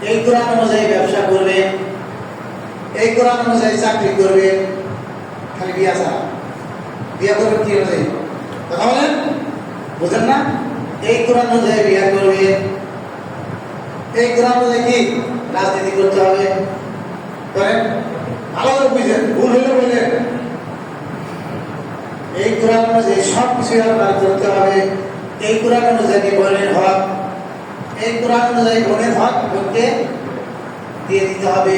এই কোরআন অনুযায়ী ব্যবসা করবেন, এই কোরআন অনুযায়ী চাকরি করবেন। খালি বিয়া ছাড়া, বিয়া করবেন কি অনুযায়ী? কথা বলেন, বুঝেন না? এই কোরআন অনুযায়ী বিয়া করবেন, এই কোরআন অনুযায়ী কি রাজনীতি করতে হবে। করেন, ভালো করে বুঝেন, ভুল হইলে বললেন। এই কোরআন অনুযায়ী সব কিছু আপনার করতে হবে। এই কোরআন অনুযায়ী বোনের হক, এই কোরআন অনুযায়ী বোনের হক বোনকে দিয়ে দিতে হবে।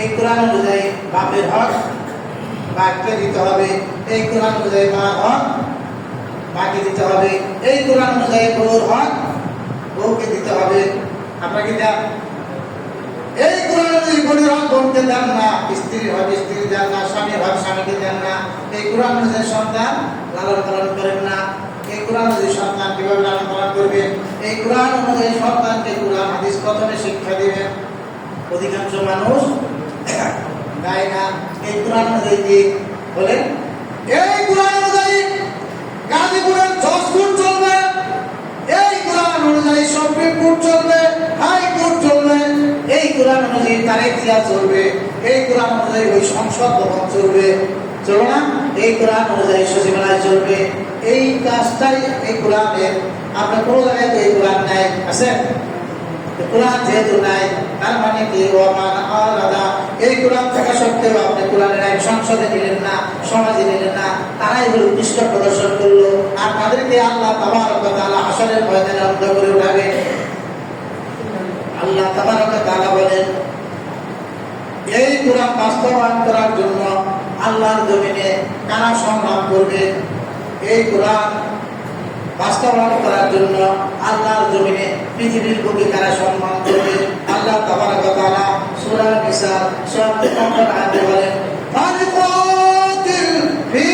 এই কোরআন অনুযায়ী বাপের হক বাপকে দিতে হবে। এই কোরআন অনুযায়ী মার হক মাকে দিতে হবে। এই কোরআন অনুযায়ী বউর হক বউকে দিতে হবে। আপনাকে দেন। এই কোরআন অনুযায়ী বোনের হক বোনকে দেন না, স্ত্রীর হক স্ত্রী দেন না, স্বামীর হক স্বামীকে দেন না। এই কোরআন অনুযায়ী সন্তান লালন পালন করেন না। এই কোরআন অনুযায়ী সন্তান কিভাবে লালন পালন করবেন, এই কোরআন অনুযায়ী সন্তানকে কোরআন হাদিস প্রথমে শিক্ষা দিবেন। অধিকাংশ মানুষ দেয় না। এই কোরআন অনুযায়ী কি বলেন? এই কোরআন অনুযায়ী গাজীপুরের 10 কোর্ট চলবে, এই কোরআন অনুযায়ী সুপ্রিম কোর্ট চলবে, হাই কোর্ট চলবে, এই কোরআন অনুযায়ী তারেক জিয়া চলবে, এই কোরআন অনুযায়ী ওই সংসদ ভবন চলবে, চলবে না? এই কোরআন অনুযায়ী সচিবালয় চলবে। এই কাজটাই এই কোরআনের। আপনার কোনো জায়গায় তো এই কোরআন নাই, আছে? কোরআন যেহেতু নাই, তার মানে কি ওমান আলাদা। এই কোরআন থাকা সত্ত্বেও আপনি কোরআনের আইন সংসদে নিলেন না, সমাজে নিলেন না, তারাই হলো উৎকৃষ্ট প্রদর্শন করলো। আর তাদেরকে আল্লাহ তাবারক ওয়া তাআলা হাশরের ময়দানে অন্ধ করে উঠাবে। আল্লাহ তাবারক ওয়া তাআলা বলেন, এই কোরআন বাস্তবায়ন করার জন্য আল্লাহর জমিনে কারা সংগ্রাম করবে? এই কোরআন বাস্তবায়ন করার জন্য আল্লাহর জমিনে পৃথিবীর বুকে কারা সম্মান করবে? আল্লাহ তাবারক ওয়া তাআলা সূরা নিসা ৭ নম্বর আয়াতে বলেন, ফারিকাতিল ফি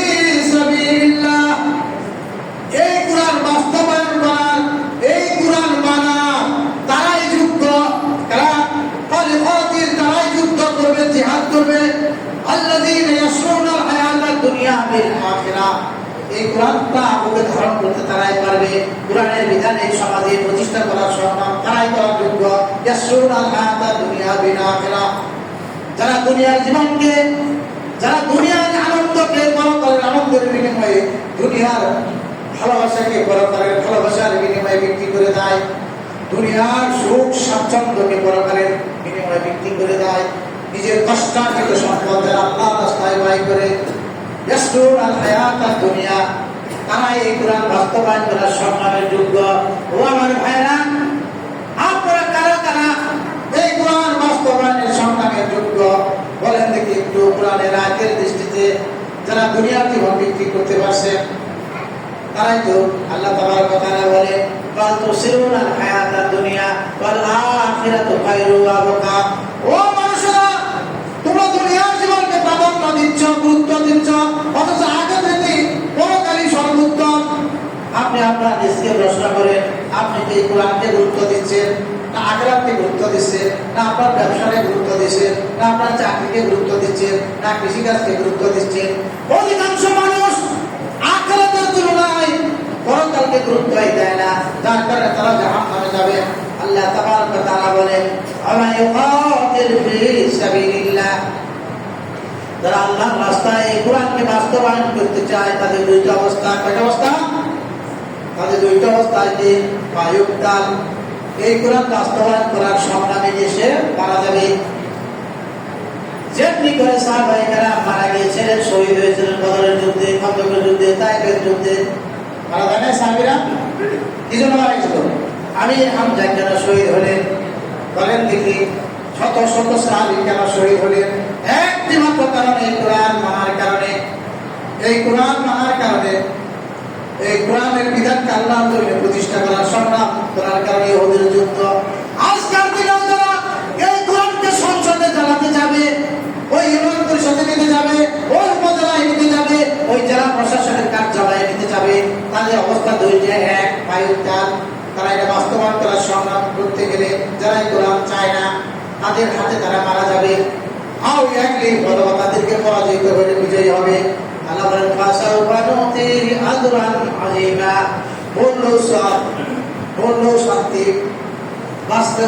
সাবিলিল্লাহ। এই কোরআন বাস্তবায়ন করার, এই কোরআন মানা তারাই যুদ্ধ, কারা? ফারিকাতিল, তারাই যুদ্ধ করবে, জিহাদ করবে। আল্লাযীনা ইয়াশরুনাল হায়াতাদ দুনিয়া বিল আখিরাহ। এই কোরআনটা আপনাকে ধারণ করতে তারাই পারবে। কোরআনের বিধান এই সমাজে প্রতিষ্ঠা করার সম্মান তারাই করার যোগ্য। ইয়াসরুনাল হায়াতাদ দুনিয়া বিল আখিরাহ। যারা দুনিয়ার জীবনকে, যারা দুনিয়ার আনন্দকে পরকালের আনন্দের বিনিময়ে, দুনিয়ার ভালোবাসাকে পরকালের ভালোবাসার বিনিময়ে বিক্রি করে দেয়, দুনিয়ার সুখ স্বাচ্ছন্দ্যকে পরকালের বিনিময়ে বিক্রি করে দেয়, নিজের কষ্টার্জিত সম্পদ আল্লাহর রাস্তায় ব্যয় করে, ইয়াসরুনাল হায়াতাদ দুনিয়া, তারা এই কোরআন বাস্তবায়ন করার সম্মানের যোগ্য। ও আমার ভাইরা, আপনারা কারা কারা এই কোরআন বাস্তবায়নের সম্মানের যোগ্য? বলেন দেখি একটু। কোরআনের আয়াতের দৃষ্টিতে যারা দুনিয়ার জীবন বিক্রি করতে পারছে তারাই তো। আল্লাহ তাবারক ওয়া তাআলা বলে, বাল তুসিরুনাল হায়াতাদ দুনিয়া ওয়াল আখিরাতু খায়রু ওয়া আবকা। ও মানুষেরা, তোমরা দুনিয়ার জীবনকে প্রাধান্য দিচ্ছ, গুরুত্ব দিচ্ছ, অথচ আখিরাতে পরকালই সর্বোত্তম। আপনি আপনার নিজকে প্রশ্ন করেন, আপনি কি কোরআনকে গুরুত্ব দিচ্ছেন, না আখিরাতকে গুরুত্ব দিচ্ছেন, না আপনার ব্যবসাকে গুরুত্ব দিচ্ছেন, না আপনার চাকরিকে গুরুত্ব দিচ্ছেন, না কৃষিকাজকে গুরুত্ব দিচ্ছেন? অধিকাংশ মানুষ আখিরাতের তুলনায় পরকালকে গুরুত্বই দেয় না, যার কারণে তারা জাহান্নামে যাবে। আল্লাহ তাবারক ওয়া তাআলা বলেন, আমা ইউকাতিল ফি সাবিলিল্লাহ। যারা আল্লাহর রাস্তায় এই কোরআনকে বাস্তবায়ন করতে চায় তাদের দুইটা অবস্থা। কয়টা অবস্থা? তাদের দুইটা অবস্থা। বায়ুক্তাল, এই কোরআন বাস্তবায়ন করার সংগ্রামে দেশে মারা যাবে। যেমনি করে সাহাবায়ে কেরাম মারা গিয়েছিলেন, শহীদ হয়েছিলেন বদরের যুদ্ধে, খন্দকের যুদ্ধে, তায়েফের যুদ্ধে। মারা যায় না সাহাবীরা? কি জন্য মারা গেছিল? আমির হামজা কেন শহীদ হলেন? বলেন দেখি। শত শত সাহাবী কেন শহীদ হলেন? একটি মাত্র কারণে, এই কোরআন মানার কারণে। এই কোরআন মানার কারণে, এই কোরআনের বিধানকে আল্লাহর জমিনে প্রতিষ্ঠা করার সংগ্রাম করার কারণে ওদের যুদ্ধ। আজকাল দিনেও যারা এই কোরআনকে সংসদে চালাতে যাবে, ওই ইউনিয়ন পরিষদে নিতে যাবে, ওই উপজেলায় নিতে যাবে, ওই জেলা প্রশাসনের কার্যালয়ে নিতে যাবে, তাদের অবস্থা দুইটা এক, বায়ুত্তাল। তারা এটা বাস্তবায়ন করার সংগ্রাম করতে গেলে যারা এই কোরআন চায় না তাদের হাতে তারা মারা যাবে। আও একলি বড় তাদেরকে পরাজিত হলে বিজয়ী হবে। আল্লাহ বলেন, ফাসাউফা নুতিহি আজরান আযীমা। বললো শান্তি, বাঁচতেও